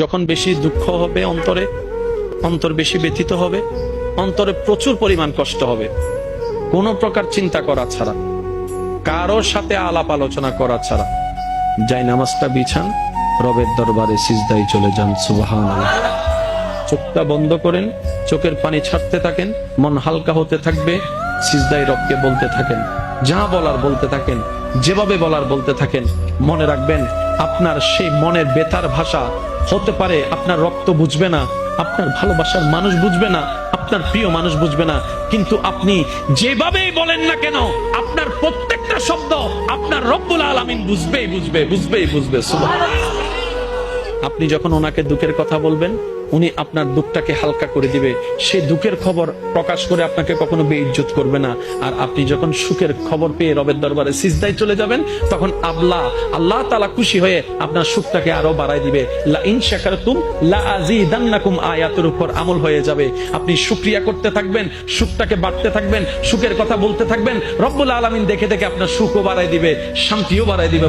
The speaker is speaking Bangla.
যখন বেশি দুঃখ হবে অন্তর বেশি ব্যথিত হবে, অন্তরে প্রচুর পরিমাণ কষ্ট হবে, কোনো প্রকার চিন্তা করা ছাড়া, কারোর সাথে আলাপ আলোচনা করা ছাড়া যাই নামাজটা বিছান, রবের দরবারে সিজদায় চলে যান। সুবহানাল্লাহ। চোখটা বন্ধ করেন, চোখের পানি ছাড়তে থাকেন, মন হালকা হতে থাকবে, সিজদায় রবকে বলতে থাকেন, যা বলার বলতে থাকেন, যেভাবে বলার বলতে থাকেন। মনে রাখবেন, আপনার সেই মনের বেতার ভাষা হতে পারে আপনার রক্ত বুঝবে না, আপনার ভালোবাসার মানুষ বুঝবে না, আপনার প্রিয় মানুষ বুঝবে না, কিন্তু আপনি যেভাবেই বলেন না কেন, আপনার প্রত্যেকটা শব্দ আপনার রব্বুল আলামিন বুঝবে। সুবহানাল্লাহ। আপনি যখন ওনাকে দুঃখের কথা বলবেন, উনি আপনার দুঃখটাকে হালকা করে দিবে। সেই দুঃখের খবর প্রকাশ করে আপনাকে কখনো বেইজ্জত করবে না। আর আপনি যখন সুখের খবর পেয়ে রবের দরবারে সিজদায় চলে যাবেন, তখন আল্লাহ তাআলা খুশি হয়ে আপনার সুখটাকে আরো বাড়ায় দিবে। লা ইন শাকারতুম লা আযীদান্নাকুম আয়াতের উপর আমল হয়ে যাবে। আপনি শুকরিয়া করতে থাকবেন, সুখটাকে বাড়তে থাকবেন, সুখের কথা বলতে থাকবেন, রব্বুল আলামিন দেখে দেখে আপনার সুখও বাড়ায় দিবে, শান্তিও বাড়ায় দিবে।